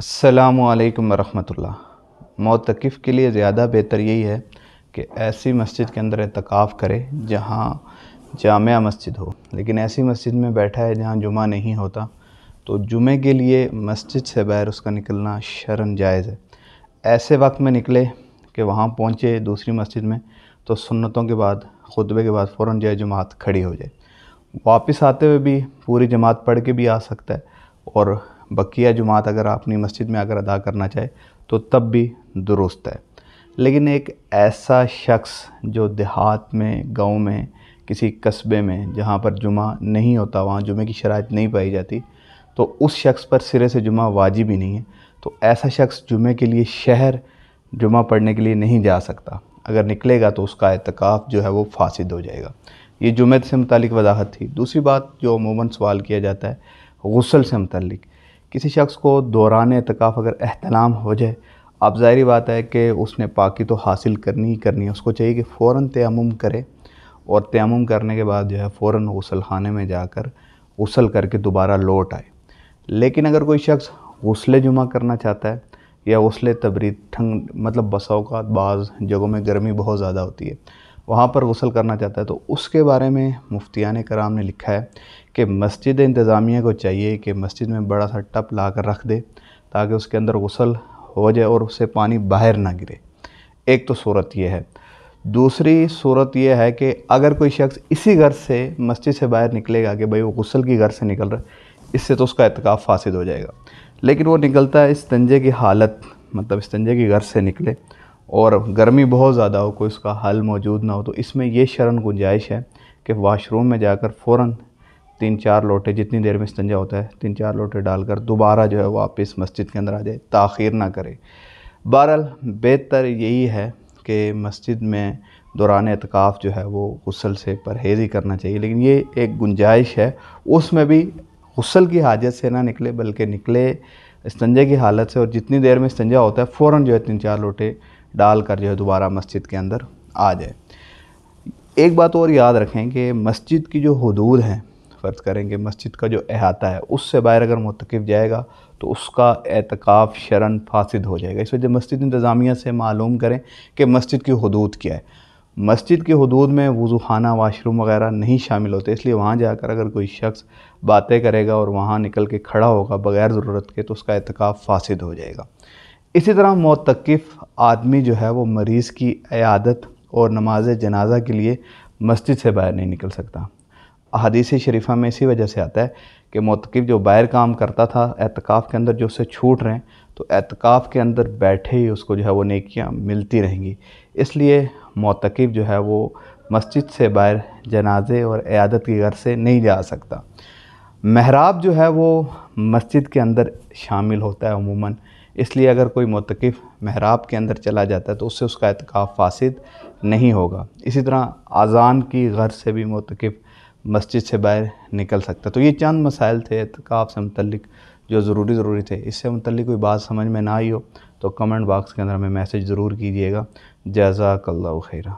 अस्सलामुअलैकुम वरहमतुल्लाह। मोतकिफ़ के लिए ज़्यादा बेहतर यही है कि ऐसी मस्जिद के अंदर एतकाफ़ करे जहाँ जामिया मस्जिद हो। लेकिन ऐसी मस्जिद में बैठा है जहाँ जुमा नहीं होता, तो जुमे के लिए मस्जिद से बाहर उसका निकलना शरन जायज़ है। ऐसे वक्त में निकले कि वहाँ पहुँचे दूसरी मस्जिद में तो सुन्नतों के बाद, खुतबे के बाद फ़ौरन जो है जमात खड़ी हो जाए। वापस आते हुए भी पूरी जमात पढ़ के भी आ सकता है, और बकिया जुमात अगर अपनी मस्जिद में अगर अदा करना चाहे तो तब भी दुरुस्त है। लेकिन एक ऐसा शख्स जो देहात में, गांव में, किसी कस्बे में जहां पर जुमा नहीं होता, वहां जुमे की शराइत नहीं पाई जाती, तो उस शख्स पर सिरे से जुमा वाजिब ही नहीं है। तो ऐसा शख्स जुमे के लिए शहर जुमा पढ़ने के लिए नहीं जा सकता। अगर निकलेगा तो उसका एतकाफ़ जो है वो फासिद हो जाएगा। ये जुमे से मुतालिक वजाहत थी। दूसरी बात जो अमूमन सवाल किया जाता है गुस्ल से मुतालिक, किसी शख्स को दौरान एतकाफ़ अगर एहतलाम हो जाए, अब ज़ाहिरी बात है कि उसने पाकी तो हासिल करनी ही करनी है। उसको चाहिए कि फ़ौरन तयम्मुम करे, और तयम्मुम करने के बाद जो है फ़ौरन गुस्ल खाने में जाकर गुस्ल करके दोबारा लौट आए। लेकिन अगर कोई शख्स गुस्ल जुमा करना चाहता है या गुस्ल तबरीद, ठंड मतलब बसा औक़ात बाज़ जगहों में गर्मी बहुत ज़्यादा होती है, वहाँ पर गुस्ल करना चाहता है, तो उसके बारे में मुफ्तियान कराम ने लिखा है कि मस्जिद इंतज़ामिया को चाहिए कि मस्जिद में बड़ा सा टप ला कर रख दे ताकि उसके अंदर गुस्ल हो जाए और उससे पानी बाहर ना गिरे। एक तो सूरत ये है। दूसरी सूरत ये है कि अगर कोई शख्स इसी घर से मस्जिद से बाहर निकलेगा कि भाई वो गुस्ल की घर से निकल रहा है, इससे तो उसका एतकाफ़ फासिद हो जाएगा। लेकिन वो निकलता है इस्तंजे की हालत, मतलब इस्तंजे की घर से निकले और गर्मी बहुत ज़्यादा हो, कोई उसका हल मौजूद ना हो, तो इसमें ये शरन गुंजाइश है कि वाशरूम में जाकर फ़ौरन 3-4 लोटे, जितनी देर में इस्तंजा होता है 3-4 लोटे डालकर दोबारा जो है वापस मस्जिद के अंदर आ जाए, ताख़ीर ना करे। बहरहाल बेहतर यही है कि मस्जिद में दौरान एतकाफ़ जो है वो गुस्ल से परहेज़ ही करना चाहिए। लेकिन ये एक गुंजाइश है, उसमें भी गुस्ल की हाजत से ना निकले, बल्कि निकले इस्तंजे की हालत से, और जितनी देर में इस्तंजा होता है फ़ौरन जो है 3-4 लोटे डाल कर जो है दोबारा मस्जिद के अंदर आ जाए। एक बात और याद रखें कि मस्जिद की जो हदूद हैं, फ़र्ज़ करेंगे मस्जिद का जो अहाता है उससे बाहर अगर मुतकिफ़ जाएगा तो उसका एतकाफ़ शरन फासिद हो जाएगा। इस वजह मस्जिद इंतज़ामिया से मालूम करें कि मस्जिद की हदूद क्या है। मस्जिद की हदूद में वज़ूखाना, वाशरूम वगैरह नहीं शामिल होते, इसलिए वहाँ जाकर अगर कोई शख्स बातें करेगा और वहाँ निकल के खड़ा होगा बग़ैर ज़रूरत के, तो उसका एतकाफ़ फासिद हो जाएगा। इसी तरह मुतकिफ़ आदमी जो है वो मरीज़ की इयादत और नमाज जनाजा के लिए मस्जिद से बाहर नहीं निकल सकता। अहादीस शरीफा में इसी वजह से आता है कि मुतकिफ़ जो बाहर काम करता था एतकाफ़ के अंदर, जो उससे छूट रहे हैं, तो एतकाफ़ के अंदर बैठे ही उसको जो है वो नेकियां मिलती रहेंगी। इसलिए मुतकिफ़ जो है वो मस्जिद से बाहर जनाजे और इयादत की घर से नहीं जा सकता। महराब जो है वो मस्जिद के अंदर शामिल होता है अमूमन, इसलिए अगर कोई मुतकिफ़ महराब के अंदर चला जाता है तो उससे उसका एतकाफ़ फासिद नहीं होगा। इसी तरह अज़ान की घर से भी मुतकिफ़ मस्जिद से बाहर निकल सकता है। तो ये चंद मसाइल थे एतकाफ़ से मुतल्लिक जो ज़रूरी थे। इससे मुतल्लिक कोई बात समझ में ना आई हो तो कमेंट बॉक्स के अंदर हमें मैसेज ज़रूर कीजिएगा। जज़ाकल्लाहु खैरा।